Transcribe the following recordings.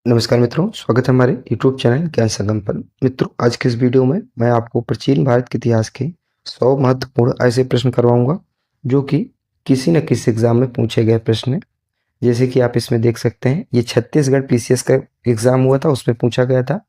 नमस्कार मित्रों, स्वागत है हमारे YouTube चैनल ज्ञान संगम पर। मित्रों, आज के इस वीडियो में मैं आपको प्राचीन भारत के इतिहास के 100 महत्वपूर्ण ऐसे प्रश्न करवाऊंगा जो कि किसी न किसी एग्जाम में पूछे गए प्रश्न हैं। जैसे कि आप इसमें देख सकते हैं, ये छत्तीसगढ़ पीसीएस का एग्जाम हुआ था, उसमें पूछा गया था।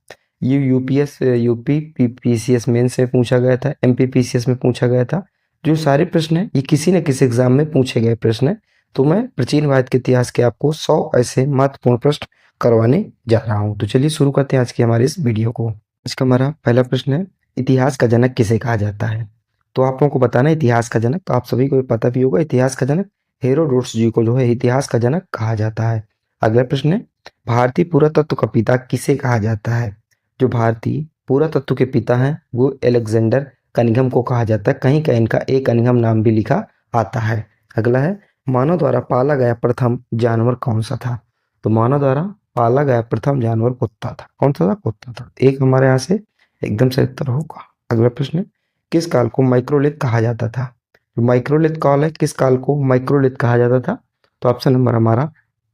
ये यूपी पीसीएस मेंस में पूछा गया था, एमपी पीसीएस में पूछा गया था। जो सारे प्रश्न हैं ये किसी न किसी एग्जाम में पूछे गए प्रश्न हैं। तो मैं प्राचीन भारत के इतिहास के आपको 100 ऐसे महत्वपूर्ण प्रश्न करवाने जा रहा हूं। तो चलिए शुरू करते हैं आज की हमारे इस वीडियो को। आज का हमारा पहला प्रश्न है, इतिहास का जनक किसे कहा जाता है? तो आप लोगों को बताना है इतिहास का जनक, तो आप सभी को पता भी होगा, इतिहास का जनक हेरोडोटस जी को जो है इतिहास का जनक कहा जाता है। अगला प्रश्न है, भारतीय पुरातत्व का पिता किसे कहा जाता है? जो भारतीय पुरातत्व के पिता हैं वो अलेक्जेंडर कनिंघम को कहा जाता है। कहीं कहीं इनका एक कनिंघम नाम भी लिखा आता है। अगला है, मानव द्वारा पाला गया प्रथम जानवर कौन सा था? तो मानव द्वारा पाला गया प्रथम जानवर कुत्ता था। कौन सा था? कुत्ता था। एक हमारे यहाँ से एकदम सही उत्तर होगा। अगला प्रश्न है, किस काल को माइक्रोलिथ कहा जाता था? जो माइक्रोलिथ काल है, किस काल को माइक्रोलिथ कहा जाता था? तो ऑप्शन नंबर हमारा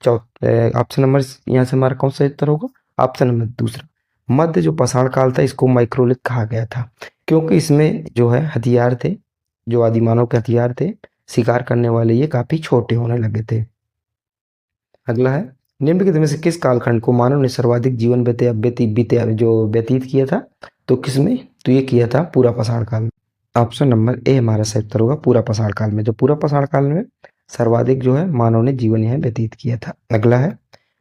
ऑप्शन नंबर यहाँ से हमारा कौन सा उत्तर होगा? ऑप्शन नंबर दूसरा, मध्य जो पाषाण काल था इसको माइक्रोलिथ कहा गया था, क्योंकि इसमें जो है हथियार थे, जो आदि मानव के हथियार थे शिकार करने वाले, ये काफी छोटे होने लगे थे। अगला है, निम्नलिखित में से किस कालखंड को मानव ने सर्वाधिक जीवन व्यतीत किया था? तो किसमें? तो ये किया था पूरा पाषाण काल में। ऑप्शन नंबर ए हमारा सही उत्तर होगा, पूरा पाषाण काल में। जो पूरा पाषाण काल में सर्वाधिक जो है मानव ने जीवन यह व्यतीत किया था। अगला है,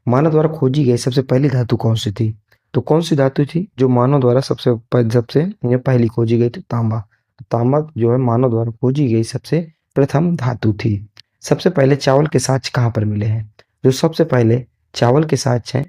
मानव द्वारा खोजी गई सबसे पहली धातु कौन सी थी? तो कौन सी धातु थी जो मानव द्वारा सबसे ये पहली खोजी गई थी? तांबा। तांबा जो है मानव द्वारा खोजी गई सबसे प्रथम धातु थी। सबसे पहले चावल के साक्ष्य कहाँ पर मिले हैं? जो सबसे पहले चावल के साक्ष्य हैं,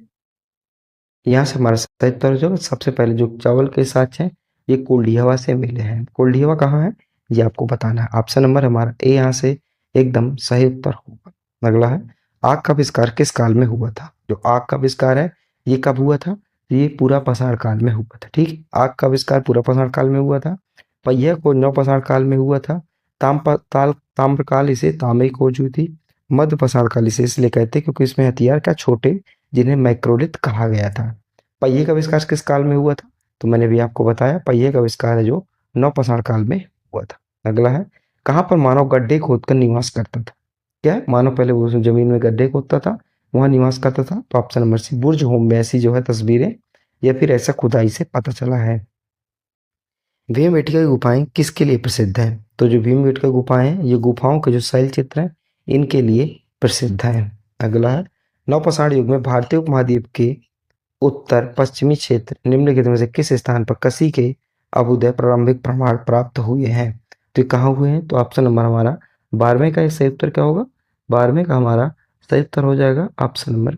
यहाँ से हमारा सही उत्तर जो सबसे पहले जो चावल के साक्ष्य हैं ये कोल्डिहवा से मिले हैं। कोल्डिहवा कहाँ है ये आपको बताना है। ऑप्शन नंबर हमारा ए यहाँ से एकदम सही उत्तर होगा। अगला है, आग का आविष्कार किस काल में हुआ था? जो आग का आविष्कार है ये कब हुआ था? ये पूरा पाषाण काल में हुआ था। ठीक, आग का आविष्कार पूरा पाषाण काल में हुआ था। पहिया खोज नवपाषाण काल में हुआ था। ताम्रकाल इसे तांबे की खोज हुई थी। मध्य पाषाण काल इसे इसलिए कहते हैं क्योंकि इसमें हथियार क्या छोटे, जिन्हें माइक्रोलिथ कहा गया था। पहिए का आविष्कार किस काल में हुआ था? तो मैंने भी आपको बताया पहिए का आविष्कार है जो नवपाषाण काल में हुआ था। अगला है, कहाँ पर मानव गड्ढे खोदकर निवास करता था? क्या है? मानव पहले वो जमीन में गड्ढे खोदता था, वहां निवास करता था। तो ऑप्शन नंबर सी, बुर्ज होम में ऐसी जो है तस्वीरें या फिर ऐसा खुदाई से पता चला है। भीमबेटका की गुफाएं किसके लिए प्रसिद्ध हैं? तो जो भीमबेटका गुफाएं हैं ये गुफाओं के जो शैल चित्र हैं इनके लिए प्रसिद्ध हैं। अगला है, नवपाषाण युग में भारतीय उपमहाद्वीप के उत्तर पश्चिमी क्षेत्र निम्नलिखित में से किस स्थान पर कसी के अभ्युदय प्रारंभिक प्रमाण प्राप्त हुए हैं? तो ये कहाँ हुए हैं? तो ऑप्शन नंबर हमारा 12वें का सही उत्तर क्या होगा? 12वें का हमारा सही उत्तर हो जाएगा ऑप्शन नंबर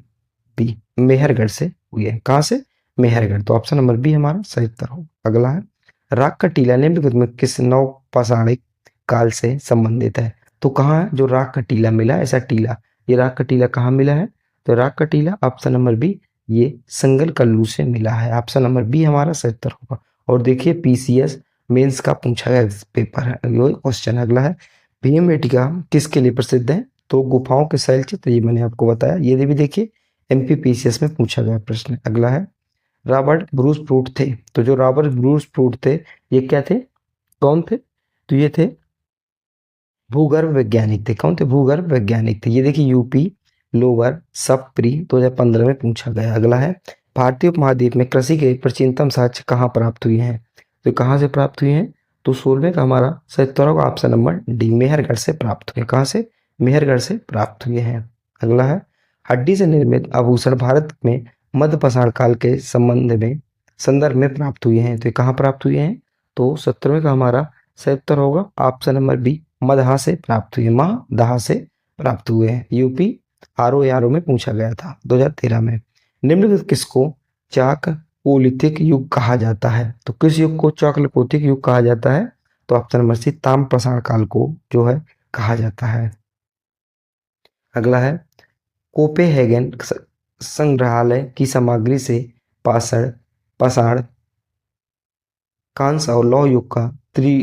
बी, मेहरगढ़ से हुए हैं। कहाँ से? मेहरगढ़। तो ऑप्शन नंबर बी हमारा सही उत्तर होगा। अगला है, राग का टीला निम्नलिखित में किस नवपाषाणिक काल से संबंधित है? तो कहाँ है जो राग का टीला मिला ऐसा टीला? ये राग का टीला कहाँ मिला है? तो राग का टीला ऑप्शन नंबर बी ये संगल कल्लू से मिला है। ऑप्शन नंबर बी हमारा सही उत्तर होगा। और देखिए पीसीएस मेंस का पूछा गया पेपर है ये क्वेश्चन। अगला है, भीमबेटका किसके लिए प्रसिद्ध है? तो गुफाओं के शैल चित्र, ये मैंने आपको बताया। ये भी देखिए एमपी पीसीएस में पूछा गया प्रश्न। अगला है, रॉबर्ट ब्रूस फ्रूट थे। तो जो रॉबर्ट ब्रूस फ्रूट थे ये क्या थे? कौन थे? तो ये थे भूगर्भ वैज्ञानिक थे। कौन थे? भूगर्भ वैज्ञानिक थे। ये देखिए यूपी लोअर सब प्री 2015 में पूछा गया। अगला है, भारतीय उपमहाद्वीप में कृषि के प्राचीनतम साक्ष्य कहाँ प्राप्त हुए हैं? तो कहाँ से प्राप्त हुए हैं? तो 16वें का हमारा सही उत्तर होगा ऑप्शन नंबर डी, मेहरगढ़ से प्राप्त हुए। कहाँ से? मेहरगढ़ से प्राप्त हुए हैं। अगला है, हड्डी से निर्मित आभूषण भारत में मध्यपाषाण काल के संदर्भ में प्राप्त हुए हैं। तो ये कहाँ प्राप्त हुए हैं? तो 17वें का हमारा सही उत्तर होगा ऑप्शन नंबर बी, मदहा से प्राप्त हुए। मदहा से प्राप्त हुए हैं। यूपी आरओ में पूछा गया था 2013 में। निम्नलिखित किसको चाकलिथिक युग कहा जाता है? तो किस युग को चाकलिथिक युग कहा जाता है? तो ऑप्शन नंबर सी, ताम्रपाषाण काल को जो है कहा जाता है। अगला है, कोपेनहेगन संग्रहालय की सामग्री से पाषाण पाषाण कांस्य और लौह युग का त्रि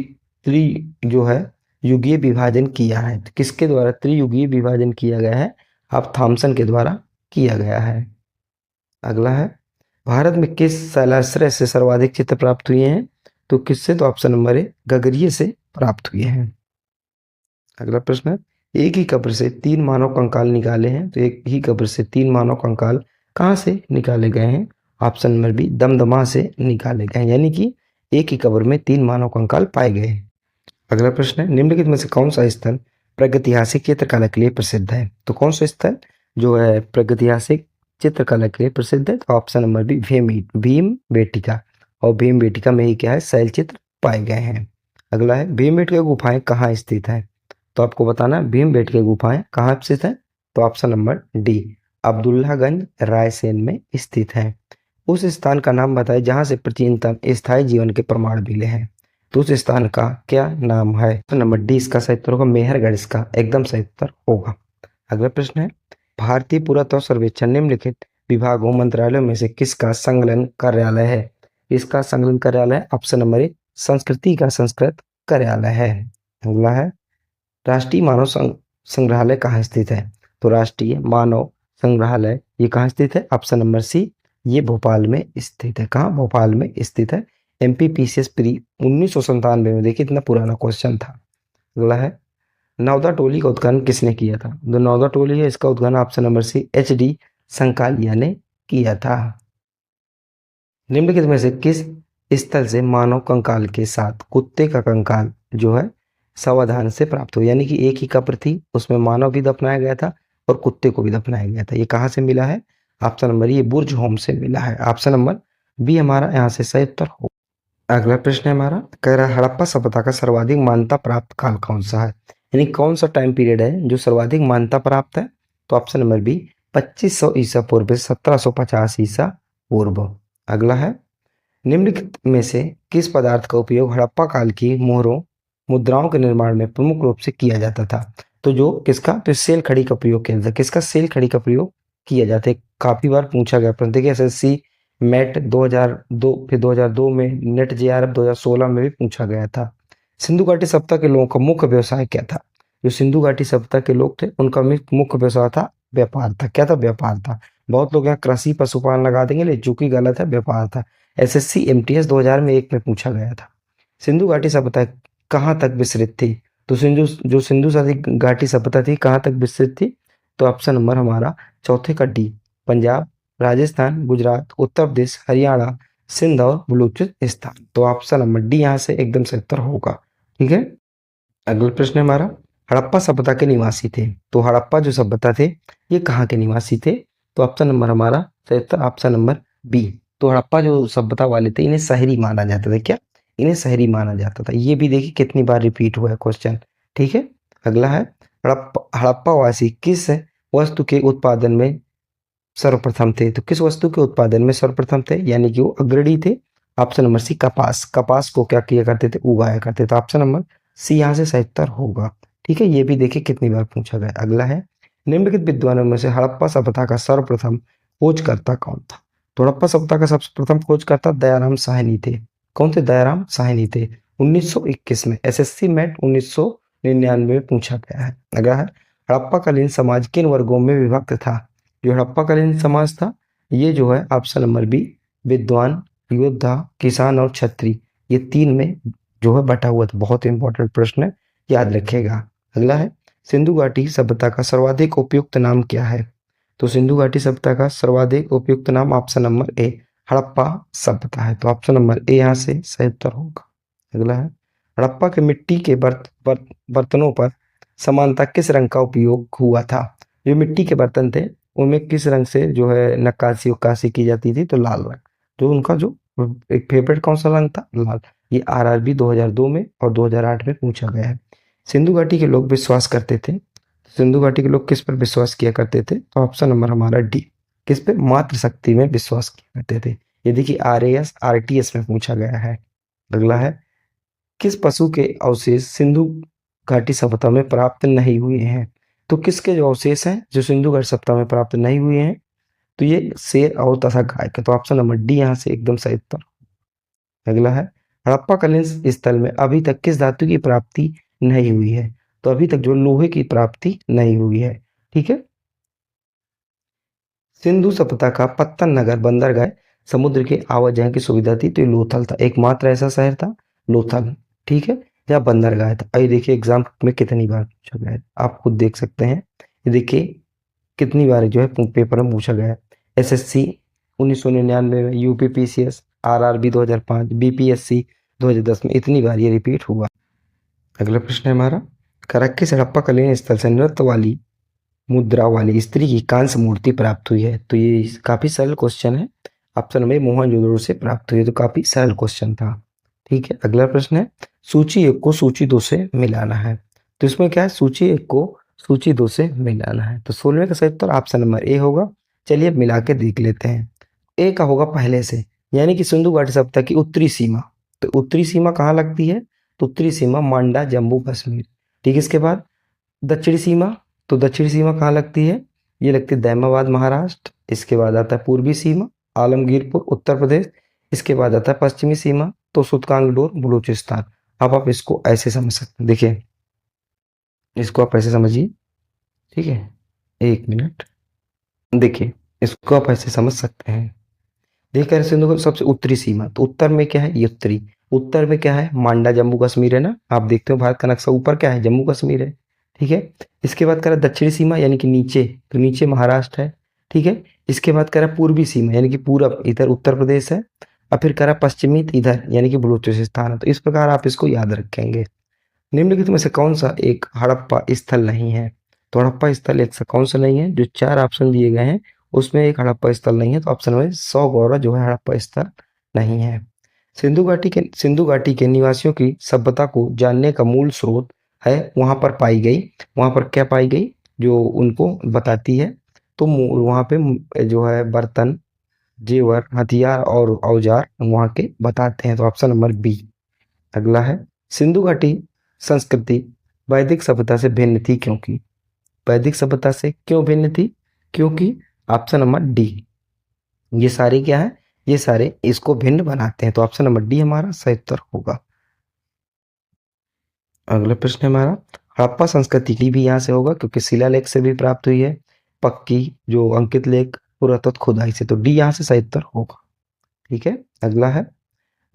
त्रि जो है युगीय विभाजन किया है। तो किसके द्वारा त्रियुगीय विभाजन किया गया है? अब थॉमसन के द्वारा किया गया है। अगला है, भारत में किस शैलाश्रय से सर्वाधिक चित्र प्राप्त हुए हैं? तो किससे? तो ऑप्शन नंबर ए गगरिये से प्राप्त हुए हैं। अगला प्रश्न है, एक ही कब्र से 3 मानव कंकाल निकाले हैं। तो एक ही कब्र से 3 मानव कंकाल कहाँ से निकाले गए हैं? ऑप्शन नंबर बी दमदमा से निकाले गए हैं, यानी कि एक ही कब्र में 3 मानव कंकाल पाए गए हैं। अगला प्रश्न है, निम्नलिखित में से कौन सा स्थल प्रागैतिहासिक चित्रकला के लिए प्रसिद्ध है? तो कौन सा स्थल जो है प्रागैतिहासिक चित्रकला के लिए प्रसिद्ध है? तो option number B Bhim Betika. और भीम बेटिका में ही क्या है? शैल चित्र पाए गए हैं। अगला है, भीम बेटिका गुफाएं कहाँ स्थित है? तो आपको बताना है भीम बेटिका गुफाएं कहाँ स्थित है? तो option number D Abdullaganj Raisen में स्थित है। उस स्थान का नाम बताएं जहां से प्राचीनतम स्थायी जीवन के प्रमाण मिले हैं। तो उस स्थान का क्या नाम है? तो नंबर डी इसका सही उत्तर होगा मेहरगढ़, इसका एकदम सही उत्तर होगा। अगला प्रश्न है, भारतीय पुरातत्व सर्वेक्षण निम्नलिखित विभागों मंत्रालयों में से किसका संकलन कार्यालय है? इसका संकलन कार्यालय ऑप्शन नंबर ए संस्कृति का संस्कृत कार्यालय है। अगला है, राष्ट्रीय मानव संग्रहालय कहाँ स्थित है? तो राष्ट्रीय मानव संग्रहालय ये कहाँ स्थित है? ऑप्शन नंबर सी ये भोपाल में स्थित है। कहाँ? भोपाल में स्थित है। एमपीपीसीएस प्री 1997 में, देखिए इतना पुराना क्वेश्चन था। अगला है, नौदा टोली का उद्घाटन किसने किया था? जो नौदा टोली है इसका उद्घाटन option number C HD Sankalia ने किया था। निम्नलिखित में से किस स्थल से मानव कंकाल के साथ कुत्ते का कंकाल जो है सावधान से प्राप्त हो? यानी कि एक ही कब्र थी, उसमें मानव भी दफनाया गया था और कुत्ते को भी दफनाया गया था। ये कहाँ से मिला है? ऑप्शन नंबर ये बुर्ज होम से मिला है। ऑप्शन नंबर बी हमारा यहाँ से सही उत्तर हो। अगला प्रश्न है हमारा, कह रहा है हड़प्पा सभ्यता का सर्वाधिक मान्यता प्राप्त काल कौन सा है? यानी कौन सा टाइम पीरियड है जो सर्वाधिक मान्यता प्राप्त है? तो ऑप्शन नंबर बी 2500 ईसा पूर्व 1750 ईसा पूर्व। अगला है, निम्नलिखित में से किस पदार्थ का उपयोग हड़प्पा काल की मोहरों मुद्राओं के निर्माण में प्रमुख रूप से किया जाता था? तो जो किसका? तो सेल खड़ी का प्रयोग किया जाता है। किसका? सेल खड़ी का प्रयोग किया जाता है। काफी बार पूछा गया प्रश्न, देखिए एसएससी मेट 2002, फिर 2002 में नेट जेआरएफ 2016 में भी पूछा गया था। सिंधु घाटी सभ्यता के लोगों का मुख्य व्यवसाय क्या था? जो सिंधु घाटी सभ्यता के लोग थे उनका मुख्य व्यवसाय था व्यापार था। क्या था? व्यापार था। बहुत लोग यहाँ कृषि पशुपालन लगा देंगे, लेकिन चूंकि गलत है, व्यापार था। एसएससी एमटीएस 2001 में पूछा गया था। सिंधु घाटी सभ्यता कहाँ तक विस्तृत थी? तो सिंधु घाटी सभ्यता थी कहाँ तक विस्तृत थी? तो ऑप्शन नंबर हमारा चौथे का डी पंजाब, राजस्थान, गुजरात, उत्तर प्रदेश, हरियाणा, सिंध और बलूचिस्तान। तो ऑप्शन नंबर डी यहाँ से एकदम सही उत्तर होगा। ठीक है, अगला प्रश्न है हमारा, हड़प्पा सभ्यता के निवासी थे। तो हड़प्पा जो सभ्यता थे ये कहाँ के निवासी थे? तो ऑप्शन नंबर हमारा सही उत्तर ऑप्शन नंबर बी। तो हड़प्पा जो सभ्यता वाले थे इन्हें शहरी माना जाता था। क्या? इन्हें शहरी माना जाता था। ये भी देखिए कितनी बार रिपीट हुआ है क्वेश्चन। ठीक है, अगला है, हड़प्पा वासी किस वस्तु के उत्पादन में सर्वप्रथम थे? तो किस वस्तु के उत्पादन में सर्वप्रथम थे, यानी कि वो अग्रणी थे? ऑप्शन नंबर सी कपास। कपास को क्या किया करते थे? उगाया करते थे। ऑप्शन नंबर सी यहाँ से सही उत्तर होगा। ठीक है, ये भी देखिए कितनी बार पूछा गया। अगला है, निम्नलिखित विद्वानों में से हड़प्पा सभ्यता का सर्वप्रथम खोजकर्ता कौन था? तो हड़प्पा सभ्यता का सबसे प्रथम खोजकर्ता दयाराम साहनी थे। कौन थे? दयाराम साहनी थे। 1921 में एसएससी मेट 1999 में पूछा गया है। अगला है, हड़प्पाकालीन समाज किन वर्गों में विभक्त था? जो हड़प्पाकालीन समाज था ये जो है ऑप्शन नंबर बी विद्वान, योद्धा, किसान और क्षत्रिय, ये 3 में जो है बटा हुआ था। बहुत इंपॉर्टेंट प्रश्न है, याद रखिएगा। अगला है, सिंधु घाटी सभ्यता का सर्वाधिक उपयुक्त नाम क्या है? तो सिंधु घाटी सभ्यता का सर्वाधिक उपयुक्त नाम ऑप्शन नंबर ए हड़प्पा सभ्यता है। तो ऑप्शन नंबर ए यहाँ से सही उत्तर होगा। अगला है, हड़प्पा के मिट्टी के बर्तनों पर समानता किस रंग का उपयोग हुआ था? जो मिट्टी के बर्तन थे उनमें किस रंग से जो है नक्काशी उक्काशी की जाती थी? तो लाल रंग। जो उनका जो एक फेवरेट कौन सा रंग था? लाल। ये आरआरबी 2002 में और 2008 में पूछा गया है। सिंधु घाटी के लोग विश्वास करते थे, सिंधु घाटी के लोग किस पर विश्वास किया करते थे? तो ऑप्शन नंबर हमारा डी किस पे? मातृ शक्ति में विश्वास किया करते थे। ये देखिए आरएएस आरटीएस में पूछा गया है। अगला है, किस पशु के अवशेष सिंधु घाटी सभ्यता में प्राप्त नहीं हुए हैं? तो किसके जो अवशेष हैं जो सिंधु घाटी सभ्यता में प्राप्त नहीं हुए हैं? तो ये शेर और तथा गाय के। तो ऑप्शन नंबर डी यहाँ से एकदम सही उत्तर। अगला है, हड़प्पाकालीन स्थल में अभी तक किस धातु की प्राप्ति नहीं हुई है? तो अभी तक जो लोहे की प्राप्ति नहीं हुई है। ठीक है, सिंधु सभ्यता का पत्तन नगर बंदरगाह समुद्र के आवाजाही की सुविधा थी, तो ये लोथल था, एकमात्र ऐसा शहर था लोथल, ठीक है, जहाँ बंदरगाह था। अब ये देखिए एग्जाम में कितनी बार पूछा गया है, आप खुद देख सकते हैं। ये देखिए कितनी बार जो है पेपर में पूछा गया है। एसएससी 1999 में, यूपीपीसीएस, आरआरबी 2005, बीपीएससी 2010 में, इतनी बार ये रिपीट हुआ। अगला प्रश्न है हमारा, करक्किस हड़प्पा कालीन स्थल से नृत्य वाली मुद्रा वाली स्त्री की कांस्य मूर्ति प्राप्त हुई है, तो ये काफी सरल क्वेश्चन है। ऑप्शन में मोहनजोदड़ो से प्राप्त हुई है, तो काफी सरल क्वेश्चन था। ठीक है, अगला प्रश्न है, सूची 1 को सूची 2 से मिलाना है, तो इसमें क्या है, सूची 1 को सूची 2 से मिलाना है, तो 16वें का सही उत्तर ऑप्शन नंबर ए होगा। चलिए अब मिला के देख लेते हैं। ए का होगा पहले से, यानी कि सिंधु घाटी सभ्यता की उत्तरी सीमा, तो उत्तरी सीमा कहाँ लगती है, तो उत्तरी सीमा मांडा जम्मू कश्मीर। ठीक है, इसके बाद दक्षिणी सीमा, तो दक्षिणी सीमा कहाँ लगती है, ये लगती है दैमाबाद महाराष्ट्र। इसके बाद आता है पूर्वी सीमा आलमगीरपुर उत्तर प्रदेश। इसके बाद आता है पश्चिमी सीमा, तो सुल्तानगंज बलूचिस्तान। अब आप इसको ऐसे समझ सकते हैं, देखिए इसको आप ऐसे समझिए, ठीक है, एक मिनट, देखिए इसको आप ऐसे समझ सकते हैं। देखिए सिंधु की सबसे उत्तरी सीमा, तो उत्तर में क्या है, ये उत्तरी, उत्तर में क्या है, मांडा जम्मू कश्मीर है ना, आप देखते हो भारत का नक्शा, ऊपर क्या है, जम्मू कश्मीर है। ठीक है, इसके बाद कह दक्षिणी सीमा यानी कि नीचे, तो नीचे महाराष्ट्र है। ठीक है, इसके बाद कह रहा पूर्वी सीमा यानी कि पूरब, इधर उत्तर प्रदेश है। और फिर कह रहा पश्चिमी इधर यानी कि बलूचिस्तान है। तो इस प्रकार आप इसको याद रखेंगे। निम्नलिखित में से कौन सा एक हड़प्पा स्थल नहीं है, तो हड़प्पा स्थल एक सा कौन सा नहीं है, जो 4 ऑप्शन दिए गए हैं उसमें एक हड़प्पा स्थल नहीं है, तो ऑप्शन में 100 गौरा जो है हड़प्पा स्थल नहीं है। सिंधु घाटी के निवासियों की सभ्यता को जानने का मूल स्रोत है, वहां पर पाई गई, वहां पर क्या पाई गई जो उनको बताती है, तो वहां पे जो है बर्तन, जेवर, हथियार और औजार वहां के बताते हैं, तो ऑप्शन नंबर बी। अगला है, सिंधु घाटी संस्कृति वैदिक सभ्यता से भिन्न थी क्योंकि, वैदिक सभ्यता से क्यों भिन्न थी, क्योंकि ऑप्शन नंबर डी। ये सारे क्या है, ये सारे इसको भिन्न बनाते हैं, तो ऑप्शन नंबर डी हमारा सही उत्तर होगा। अगला प्रश्न है हमारा, हड़प्पा संस्कृति की भी यहाँ से होगा क्योंकि शिलालेख से भी प्राप्त हुई है, पक्की जो अंकित लेख पुरातत्व खुदाई से, तो डी यहाँ से सही उत्तर होगा। ठीक है, अगला है,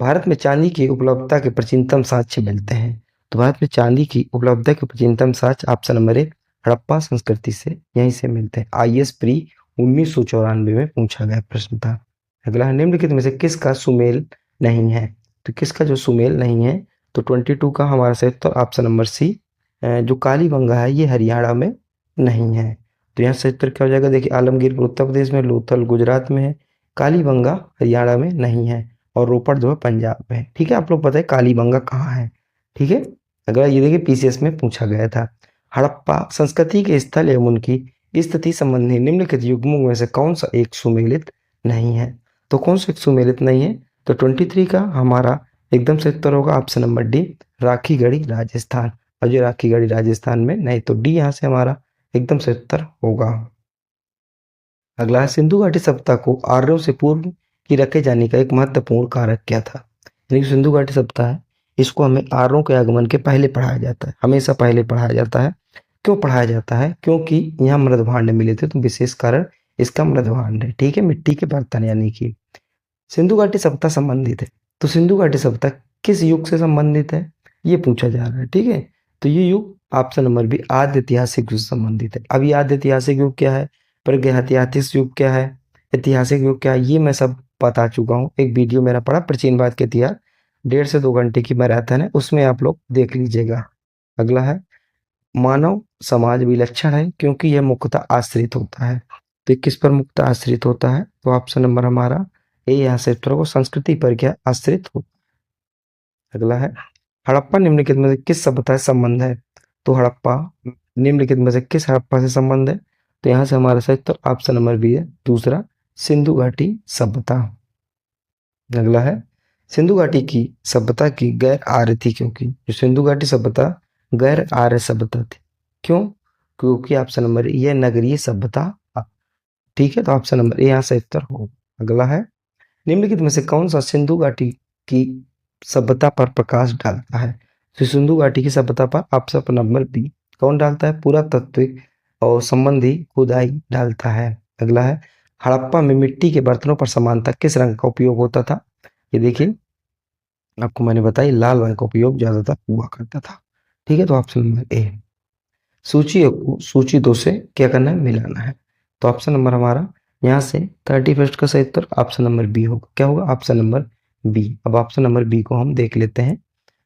भारत में चांदी की उपलब्धता के प्राचीनतम साक्ष्य मिलते हैं, तो भारत में चांदी की उपलब्धता के प्राचीनतम साक्ष्य ऑप्शन नंबर 1 हड़प्पा संस्कृति से यहीं से मिलते हैं। आईएएस प्री 1994 में पूछा गया प्रश्न था। अगला है, निम्नलिखित में से किसका सुमेल नहीं है, तो किसका जो सुमेल नहीं है, तो 22 का हमारा सही उत्तर ऑप्शन नंबर सी, जो कालीबंगा है ये हरियाणा में नहीं है, तो यहाँ सही उत्तर क्या हो जाएगा, देखिए आलमगीरपुर उत्तर प्रदेश में, लोथल गुजरात में है, कालीबंगा हरियाणा में नहीं है, और रोपड़ जो है पंजाब में। ठीक है, आप लोग पता है कालीबंगा कहाँ है। ठीक है, अगला ये देखिए पीसीएस में पूछा गया था, हड़प्पा संस्कृति के स्थल एवं उनकी स्थिति संबंधी निम्नलिखित युग्मों में से कौन सा एक सुमेलित नहीं है, तो कौन सा एक सुमेलित नहीं है, तो 23 का हमारा एकदम से उत्तर होगा option number D, Rakhigarhi Rajasthan. और जो राखीगढ़ी राजस्थान में नहीं, तो डी यहाँ से हमारा एकदम से उत्तर होगा। अगला है, सिंधु घाटी सभ्यता को आर्यों से पूर्व की रखे जाने का एक महत्वपूर्ण कारक क्या था, यानी सिंधु घाटी सभ्यता है, इसको हमें आर्यों के आगमन के पहले पढ़ाया जाता है, हमेशा पहले पढ़ाया जाता है। क्यों पढ़ाया जाता है, क्योंकि यहाँ मृद भांड मिले थे, तो विशेष कारण इसका मृद भांड है। ठीक है, मिट्टी के बर्तन, यानी कि सिंधु घाटी सभ्यता संबंधित है, तो सिंधु घाटी सभ्यता किस युग से संबंधित है, ये पूछा जा रहा है। ठीक है, तो ये युग ऑप्शन नंबर बी आद्य ऐतिहासिक युग से संबंधित है। अब ये आद्य ऐतिहासिक युग क्या है, प्रागैतिहासिक युग क्या है, ऐतिहासिक युग क्या है, ये मैं सब बता चुका हूँ। एक वीडियो मेरा पड़ा प्राचीन भारत के इतिहास, 1.5 से 2 घंटे की मैराथन है, उसमें आप लोग देख लीजिएगा। अगला है, मानव समाज विलक्षण है क्योंकि यह मुख्यतः आश्रित होता है, तो किस पर मुख्यतः आश्रित होता है, तो ऑप्शन नंबर हमारा ए यहाँ से उत्तर को संस्कृति पर क्या आश्रित होता है। अगला है, हड़प्पा निम्नलिखित में से किस सभ्यता से संबंध है, तो हड़प्पा निम्नलिखित में से किस हड़प्पा से संबंध है, तो यहाँ से हमारा सही उत्तर ऑप्शन नंबर बी है, दूसरा सिंधु घाटी सभ्यता। अगला है, सिंधु घाटी की सभ्यता की गैर आर्य थी क्योंकि, जो सिंधु घाटी सभ्यता गैर आर्य सभ्यता थी, क्यों, क्योंकि ऑप्शन नंबर ये नगरीय सभ्यता। ठीक है, तो ऑप्शन नंबर ए यहाँ से उत्तर हो। अगला है, निम्नलिखित में से कौन सा सिंधु घाटी की सभ्यता पर प्रकाश डालता है, तो सिंधु घाटी की सभ्यता पर ऑप्शन नंबर बी कौन डालता है, पुरातात्विक और संबंधी खुदाई डालता है। अगला है, हड़प्पा में मिट्टी के बर्तनों पर सामान्यतः किस रंग का उपयोग होता था? ये देखिए, आपको मैंने बताया लाल रंग का उपयोग ज्यादातर हुआ करता था। ठीक है, तो ऑप्शन नंबर ए। सूची को सूची 2 से क्या करना है? मिलाना है। तो ऑप्शन नंबर हमारा यहाँ से 31 का सही उत्तर ऑप्शन नंबर बी होगा। क्या होगा? Option number B. अब ऑप्शन नंबर बी को हम देख लेते हैं।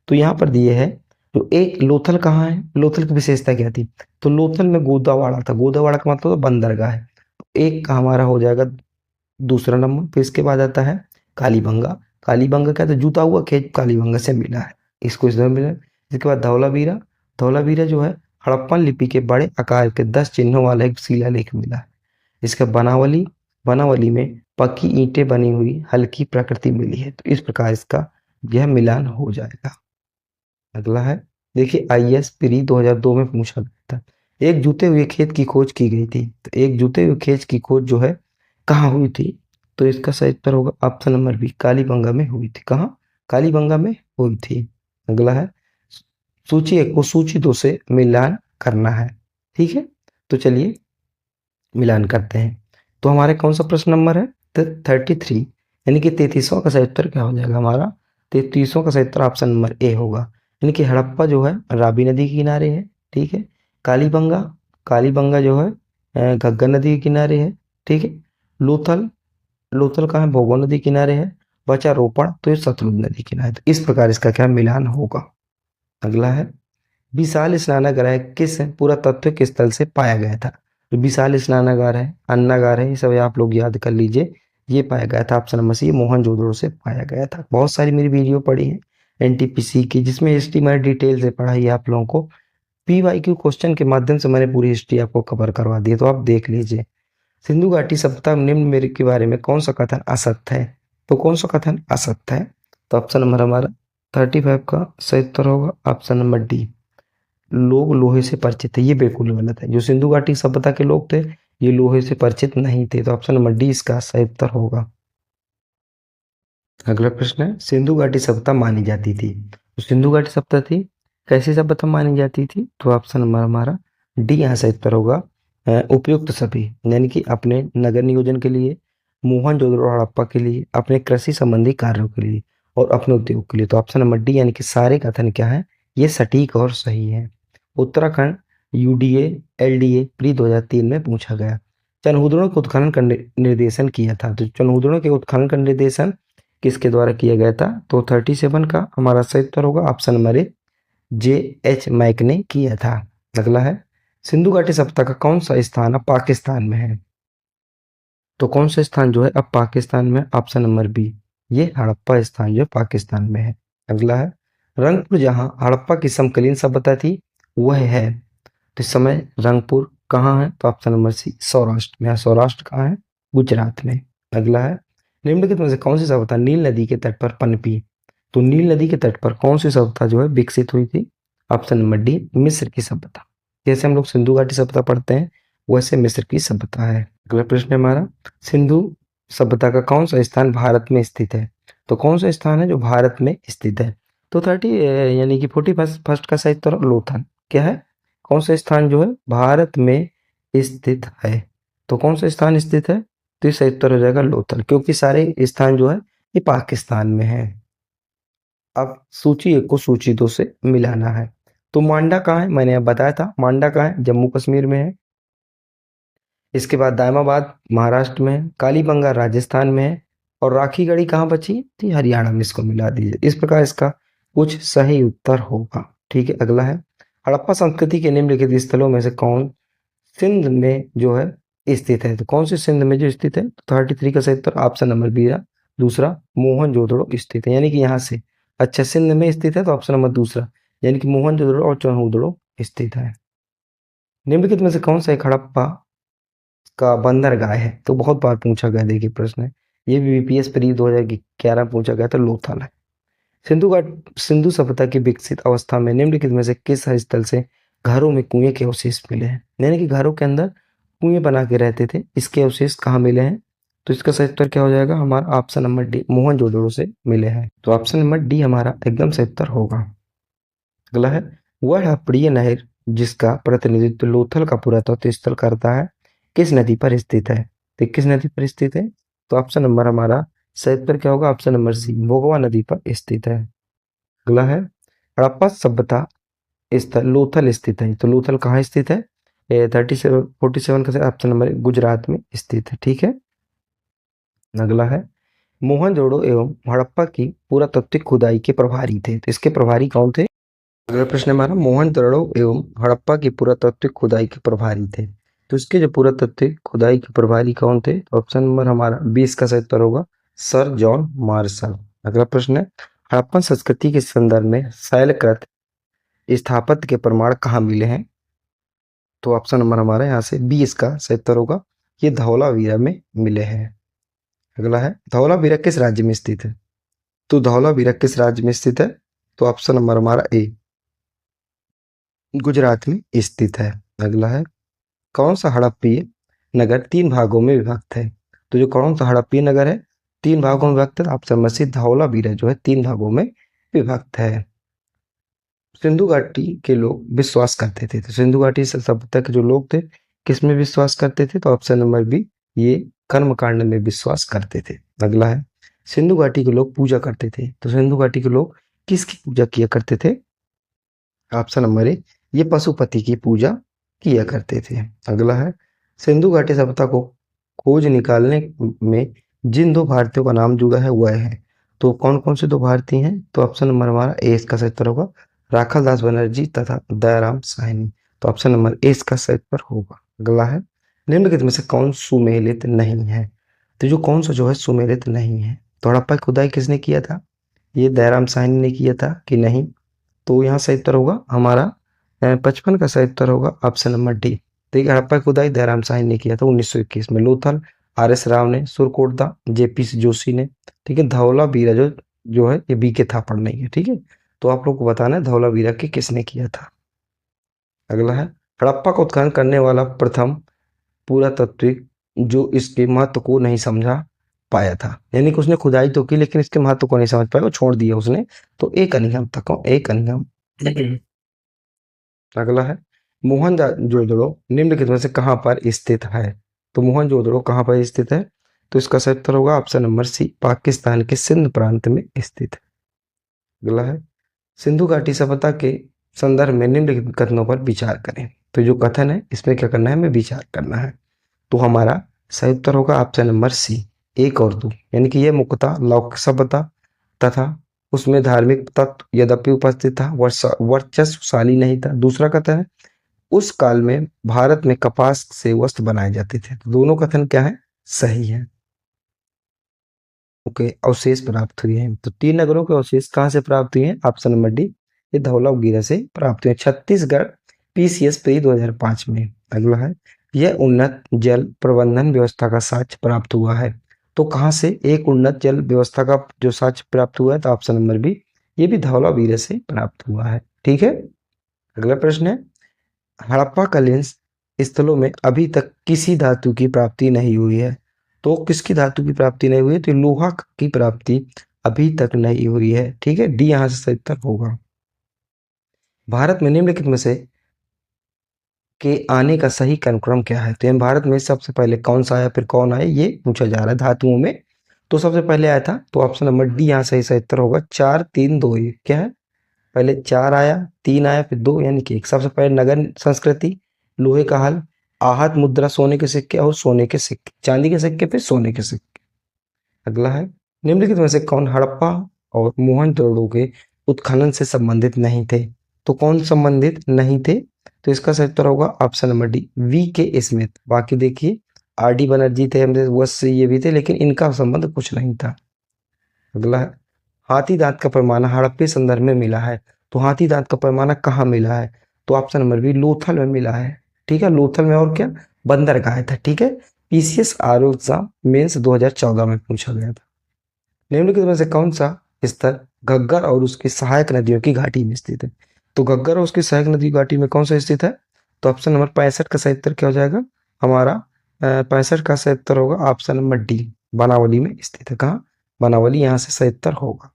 तो यहाँ पर दिए है, तो एक लोथल कहाँ है? लोथल की विशेषता क्या थी? तो लोथल में गोदावाड़ा था। गोदावाड़ा का मतलब तो बंदरगाह है। तो एक का हमारा हो जाएगा दूसरा नंबर। फिर इसके बाद आता है कालीबंगा। कालीबंगा क्या था? जूता हुआ खेत कालीबंगा से मिला है, इसको इसमें मिला है। इसके बाद धौलावीरा। धौलावीरा जो है हड़प्पन लिपि के बड़े आकार के 10 चिन्हों वाला एक शिलालेख मिला है। इसका बनावली, बनावली में पक्की ईंटें बनी हुई हल्की प्रकृति मिली है। तो इस प्रकार इसका यह मिलान हो जाएगा। अगला है, देखिए आईएएस प्री 2002 में पूछा गया था। एक जूते हुए खेत की खोज की गई थी। तो एक जूते हुए खेत की खोज जो है कहाँ हुई थी? तो इसका सही उत्तर होगा ऑप्शन नंबर बी, कालीबंगा में हुई थी। कहाँ? कालीबंगा में हुई थी। अगला है, सूची 1 को सूची 2 से मिलान करना है। ठीक है, तो चलिए मिलान करते हैं। तो हमारे कौन सा प्रश्न नंबर है? 33, यानी कि 33वां का सही उत्तर क्या हो जाएगा हमारा? 33वां का सही उत्तर ऑप्शन नंबर ए होगा। यानी कि हड़प्पा जो है रावी नदी के किनारे है। ठीक है, कालीबंगा, कालीबंगा जो है घग्गर नदी के किनारे है। ठीक है, लोथल, लोथल कहाँ है? भोगो नदी किनारे है। बचा रोपड़, तो ये सतलुज नदी किनारे। तो इस प्रकार इसका क्या मिलान होगा। अगला है, विशाल स्नानागार किस पुरातत्व के स्थल से पाया गया था? तो विशाल स्नानागार है, अन्नागार है, ये सब आप लोग याद कर लीजिए। ये पाया गया था ऑप्शन नंबर सी, मोहनजोदड़ो से पाया गया था। बहुत सारी मेरी वीडियो पड़ी है एनटीपीसी की, जिसमें हिस्ट्री मैंने डिटेल से पढ़ाई है आप लोगों को। पीवाईक्यू क्वेश्चन के माध्यम से मैंने पूरी हिस्ट्री आपको कवर करवा दी है, तो आप देख लीजिए। सिंधु घाटी सभ्यता निम्न मेरे के बारे में कौन सा कथन असत्य है? तो कौन सा कथन असत्य है? तो ऑप्शन नंबर हमारा 35 का सही उत्तर होगा ऑप्शन नंबर डी। लोग लोहे से परिचित थे, ये बिल्कुल गलत है। जो सिंधु घाटी सभ्यता के लोग थे, ये लोहे से परिचित नहीं थे। तो ऑप्शन नंबर डी इसका सही उत्तर होगा। अगला प्रश्न है, सिंधु घाटी सभ्यता मानी जाती थी। तो सिंधु घाटी सभ्यता थी, कैसी सभ्यता मानी जाती थी? तो ऑप्शन नंबर हमारा डी यहाँ सही उत्तर होगा। उपयुक्त सभी, यानी कि अपने नगर नियोजन के लिए, मोहनजोदड़ो हड़प्पा के लिए, अपने कृषि संबंधी कार्यों के लिए और अपने उद्योग के लिए। तो ऑप्शन नंबर डी, यानी कि सारे कथन क्या है? ये सटीक और सही है। उत्तराखंड यूडीए एलडीए प्री 2003 में पूछा गया। चनहूदड़ों के उत्खनन का निर्देशन किया था। तो चनहूदड़ों के उत्खनन का निर्देशन किसके द्वारा किया गया था? तो 37 का हमारा सही उत्तर होगा option number A, J H Mac ने किया था। अगला है, सिंधु घाटी सभ्यता का कौन सा स्थान अब पाकिस्तान में है? तो कौन सा स्थान जो है अब पाकिस्तान में? ऑप्शन नंबर बी, ये हड़प्पा स्थान जो पाकिस्तान में है। अगला है, रंगपुर जहां हड़प्पा की समकालीन सभ्यता थी वह है। तो इस समय रंगपुर कहाँ है? तो ऑप्शन नंबर सी, सौराष्ट्र में। सौराष्ट्र कहाँ है? गुजरात में। अगला है, निम्नलिखित में से कौन सी सभ्यता नील नदी के तट पर पनपी? तो नील नदी के तट पर कौन सी सभ्यता जो है विकसित हुई थी? ऑप्शन नंबर डी, मिस्र की सभ्यता। जैसे हम लोग सिंधु घाटी सभ्यता पढ़ते हैं, वैसे मिस्र की सभ्यता है। अगला प्रश्न है हमारा, सिंधु सभ्यता का कौन सा स्थान भारत में स्थित है? तो कौन सा स्थान है जो भारत में स्थित है? तो 30 यानी कि 41 का सही उत्तर लोथल। क्या है? कौन सा स्थान जो है भारत में स्थित है? तो कौन सा स्थान स्थित है? तो सही उत्तर हो जाएगा लोथल, क्योंकि सारे स्थान जो है ये पाकिस्तान में है। अब सूची 1 को सूची 2 से मिलाना है। तो मांडा कहाँ है? मैंने अब बताया था मांडा कहाँ है, जम्मू कश्मीर में है। इसके बाद दायमाबाद महाराष्ट्र में है, कालीबंगा राजस्थान में है, और राखी गढ़ी कहाँ बची थी? हरियाणा में। इसको मिला दीजिए। इस प्रकार इसका कुछ सही उत्तर होगा। ठीक है, अगला है, हड़प्पा संस्कृति के निम्नलिखित स्थलों में से कौन सिंध में जो है स्थित है? तो कौन से सिंध में जो स्थित है? तो 33 का सही उत्तर ऑप्शन नंबर बी है। दूसरा, मोहनजोदड़ो स्थित है, यानी कि यहाँ से। अच्छा, सिंध में स्थित है तो ऑप्शन नंबर दूसरा, यानी कि मोहनजोदड़ो और चनहूदड़ो स्थित है। निम्नलिखित में से कौन सा एक हड़प्पा का बंदरगाह है? तो बहुत बार पूछा गया, देखिए प्रश्न है ये भी बीपीएस प्री 2011 पूछा गया था। लोथल है। सिंधु घाट, सिंधु सभ्यता की विकसित अवस्था में निम्नलिखित में से किस स्थल से घरों में कुएं के अवशेष मिले हैं? यानी कि घरों के अंदर कुएं बना के रहते थे, इसके अवशेष कहाँ मिले हैं? तो इसका सही उत्तर क्या हो जाएगा हमारा? ऑप्शन नंबर डी, मोहनजोदड़ो से मिले हैं। तो ऑप्शन नंबर डी हमारा एकदम सही उत्तर होगा। अगला है, वह हड़प्पीय नहर जिसका प्रतिनिधित्व लोथल का पुरातत्व स्थल करता है किस नदी पर स्थित है? तो किस नदी पर स्थित है? तो ऑप्शन नंबर हमारा सही उत्तर क्या होगा? ऑप्शन नंबर सी, भोगवा नदी पर स्थित है। अगला है, हड़प्पा सभ्यता स्थल लोथल स्थित है। तो लोथल कहाँ स्थित है? 47 का ऑप्शन नंबर गुजरात में स्थित है। ठीक है। अगला है, मोहनजोदड़ो एवं हड़प्पा की पुरातात्विक खुदाई के प्रभारी थे। तो इसके प्रभारी कौन थे? अगला प्रश्न हमारा, मोहनजोदड़ो एवं हड़प्पा की पुरातात्विक खुदाई के प्रभारी थे। तो इसके जो पुरातात्विक खुदाई के प्रभारी कौन थे? तो ऑप्शन नंबर हमारा 20 का सही उत्तर होगा सर जॉन मार्शल। अगला प्रश्न है, हड़प्पन संस्कृति के संदर्भ में शैलकृत स्थापत्य के प्रमाण कहाँ मिले हैं? तो ऑप्शन नंबर हमारा यहाँ से 20 का सही उत्तर होगा, ये धौलावीरा में मिले हैं। अगला है, धौलावीरा किस राज्य में स्थित है? तो धौलावीरा किस राज्य में स्थित है? तो ऑप्शन नंबर हमारा ए, गुजरात में स्थित है। अगला है, कौन सा हड़प्पीय नगर 3 भागों में विभक्त है? तो जो कौन सा हड़प्पीय नगर है 3 भागों में विभक्त है? ऑप्शन नंबर सी, धौलावीरा जो है 3 भागों में विभक्त है। सिंधु घाटी के लोग विश्वास करते थे, तो सिंधु घाटी सभ्यता के जो लोग थे किस में विश्वास करते थे? तो ऑप्शन नंबर बी, ये कर्मकांड में विश्वास करते थे। अगला है, सिंधु घाटी के लोग पूजा करते थे। तो सिंधु घाटी के लोग किसकी पूजा किया करते थे? ऑप्शन नंबर ए, ये पशुपति की पूजा किया करते थे। अगला है, सिंधु घाटी सभ्यता को खोज निकालने में जिन 2 भारतीयों का नाम जुड़ा है वह है। तो कौन कौन से 2 भारतीय हैं? तो ऑप्शन नंबर हमारा ए इसका सही उत्तर होगा, राखाल दास बनर्जी तथा दयाराम साहनी। तो ऑप्शन नंबर ए इसका सही उत्तर होगा। अगला है, निम्नलिखित में से कौन सुमेलित नहीं है? तो जो कौन सा जो है सुमेलित नहीं है? तो हड़प्पा की खुदाई किसने किया था? ये दयाराम साहनी ने किया था कि नहीं? तो यहाँ सही उत्तर होगा हमारा 55 का सही उत्तर होगा ऑप्शन नंबर डी। देखिए, हड़प्पा की खुदाई दयाराम साहनी ने किया था 1921 में। लोथल RS राव ने, सुरकोटदा JP जोशी ने। ठीक है। धौलावीरा जो है ये BK थापड़ नहीं है। ठीक है। तो आप लोग को बताना है धौलावीरा के किसने किया था। अगला है, हड़प्पा का उत्खनन करने वाला प्रथम पुरातात्विक जो इसके महत्व को नहीं समझा पाया था, यानी कि उसने खुदाई तो की लेकिन इसके महत्व को नहीं समझ पाया, वो छोड़ दिया उसने। तो ए कनिंघम तक, ए कनिंघम। अगला है, मोहनजोदड़ो निम्नलिखित में से कहाँ पर स्थित है? तो मोहनजोदड़ो कहाँ पर स्थित है? तो इसका सही उत्तर होगा ऑप्शन नंबर सी, पाकिस्तान के सिंध प्रांत में स्थित है। अगला है, सिंधु घाटी सभ्यता के संदर्भ में निम्नलिखित कथनों पर विचार करें। तो जो कथन है इसमें क्या करना है, हमें विचार करना है। तो हमारा सही उत्तर होगा ऑप्शन नंबर सी, 1 और 2, यानी कि यह मुख्यतः लौकिक सभ्यता तथा उसमें धार्मिक तत्व यद्यपि उपस्थित था, वर्चस्वशाली नहीं था। दूसरा कथन है, उस काल में भारत में कपास से वस्त्र बनाए जाते थे। तो दोनों कथन क्या है, सही है। ओके, अवशेष प्राप्त हुए हैं। तो 3 नगरों के अवशेष कहाँ से प्राप्त हुए हैं? ऑप्शन नंबर डी, ये धौलावीरा से प्राप्त हुए। छत्तीसगढ़ PCS प्री 2005 में। अगला है, यह उन्नत जल प्रबंधन व्यवस्था का साक्ष्य प्राप्त हुआ है। तो कहाँ से एक उन्नत जल व्यवस्था का जो साक्ष्य प्राप्त हुआ है? तो ऑप्शन नंबर बी, ये भी धौलावीरा से प्राप्त हुआ है। ठीक है। अगला प्रश्न है, हड़प्पाकालीन स्थलों में अभी तक किसी धातु की प्राप्ति नहीं हुई है। तो किसकी धातु की प्राप्ति नहीं हुई है? तो लोहा की प्राप्ति अभी तक नहीं हुई है। ठीक है। डी यहाँ से सही उत्तर होगा। भारत में निम्नलिखित में से के आने का सही क्रम क्या है? तो भारत में सबसे पहले कौन सा आया, फिर कौन आया, ये पूछा जा रहा है धातुओं में। तो सबसे पहले आया था, तो ऑप्शन नंबर डी यहाँ सही उत्तर होगा, 4 3 2। ये क्या है, पहले 4 आया, 3 आया, फिर 2, यानी कि 1। सबसे पहले नगर संस्कृति, लोहे का हल, आहत मुद्रा सोने के सिक्के और सोने के सिक्के, चांदी के सिक्के फिर सोने के सिक्के। अगला है, निम्नलिखित में से कौन हड़प्पा और मोहनजोदड़ो के उत्खनन से संबंधित नहीं थे? तो कौन संबंधित नहीं थे? तो इसका सही उत्तर होगा option number D, VK Smith. बाकी देखिए, RD बनर्जी थे, हमसे वह ये भी थे, लेकिन इनका संबंध कुछ नहीं था। अगला है, हाथी दांत का पैमाना हड़प्पा संदर्भ में मिला है। तो हाथी दांत का पैमाना कहाँ मिला है? तो ऑप्शन नंबर बी, लोथल में मिला है। ठीक है, लोथल में, और क्या, बंदरगाह था। ठीक है। PCS आरो एग्जाम मेंस 2014 में पूछा गया था। निम्नलिखित में से कौन सा स्थल घग्गर और उसकी सहायक नदियों की घाटी में स्थित है? तो घग्गर और उसकी सहायक नदी की घाटी में कौन सा स्थित है? तो ऑप्शन नंबर 65 का सही उत्तर क्या हो जाएगा हमारा? 65 का सही उत्तर होगा ऑप्शन नंबर डी, बनावली में स्थित है। कहाँ? बनावली, यहाँ से सही उत्तर होगा।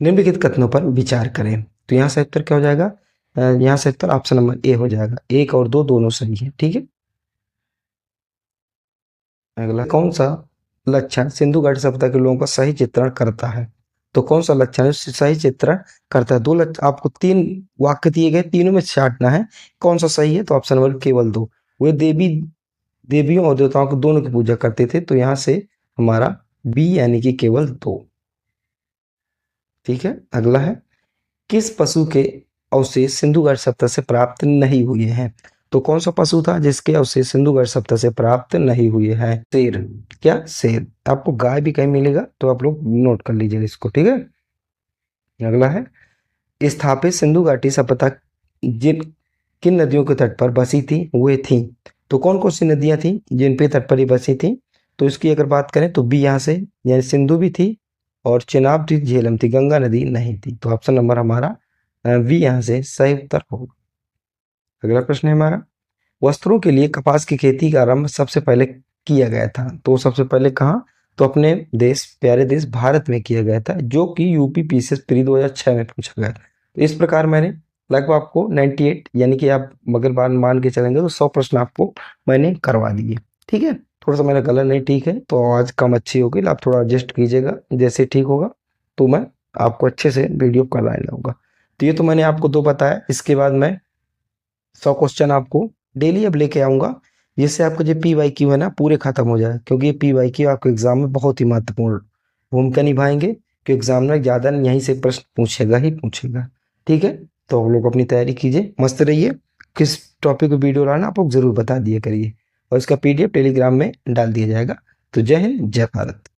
निम्नलिखित कथनों पर विचार करें। तो यहाँ से उत्तर क्या हो जाएगा? यहाँ से उत्तर ऑप्शन नंबर ए हो जाएगा। 1 और 2 दोनों सही है। ठीक है। अगला, कौन सा लक्षण सिंधु घाटी सभ्यता के लोगों का सही चित्रण करता है? तो कौन सा लक्षण है सही चित्रण करता है? दो लक्षण आपको, तीन वाक्य दिए गए, तीनों में छांटना है कौन सा सही है। तो ऑप्शन नंबर केवल दो। वे देवियों और देवताओं को दोनों की पूजा करते थे, तो यहां से हमारा बी यानी कि केवल दो। ठीक है, अगला है, किस पशु के अवशेष सिंधु घाटी सभ्यता से प्राप्त नहीं हुए हैं? तो कौन सा पशु था जिसके अवशेष सिंधु घाटी सभ्यता से प्राप्त नहीं हुए हैं? शेर। क्या? शेर। आपको गाय भी कहीं मिलेगा तो आप लोग नोट कर लीजिएगा इसको। ठीक है, अगला है, स्थापित सिंधु घाटी सभ्यता जिन किन नदियों के तट पर बसी थी वे थी? तो कौन कौन सी नदियां थी जिन पे तट पर ही बसी थी? तो इसकी अगर बात करें तो बी यहाँ से, यानी सिंधु भी थी और चिनाब थी, झेलम थी, गंगा नदी नहीं थी। तो ऑप्शन नंबर हमारा बी यहाँ से सही उत्तर होगा। अगला प्रश्न है हमारा, वस्त्रों के लिए कपास की खेती का आरंभ सबसे पहले किया गया था? तो सबसे पहले कहाँ? तो अपने देश, प्यारे देश भारत में किया गया था, जो कि यूपी पीसीएस प्री 2006 में पूछा गया था। तो इस प्रकार मैंने लगभग आपको 98, यानी कि आप अगर मान के चलेंगे तो 100 प्रश्न आपको मैंने करवा दिए। ठीक है, थोड़ा सा मेरा गला नहीं ठीक है तो आवाज़ कम अच्छी होगी, आप थोड़ा एडजस्ट कीजिएगा, जैसे ठीक होगा तो मैं आपको अच्छे से वीडियो करवाने लगूंगा। तो ये तो मैंने आपको दो बताया, इसके बाद मैं 100 क्वेश्चन आपको डेली अब लेके आऊंगा, जिससे आपको जो पी वाई क्यू है ना पूरे खत्म हो जाए, क्योंकि ये पी वाई क्यू आपके एग्जाम में बहुत ही महत्वपूर्ण भूमिका निभाएंगे, कि एग्जामिनर ज़्यादा यहीं से प्रश्न पूछेगा ही पूछेगा। ठीक है, तो आप लोग अपनी तैयारी कीजिए, मस्त रहिए। किस टॉपिक पर वीडियो लाना आप लोग जरूर बता दिया करिए, और इसका पीडीएफ टेलीग्राम में डाल दिया जाएगा। तो जय हिंद, जय भारत।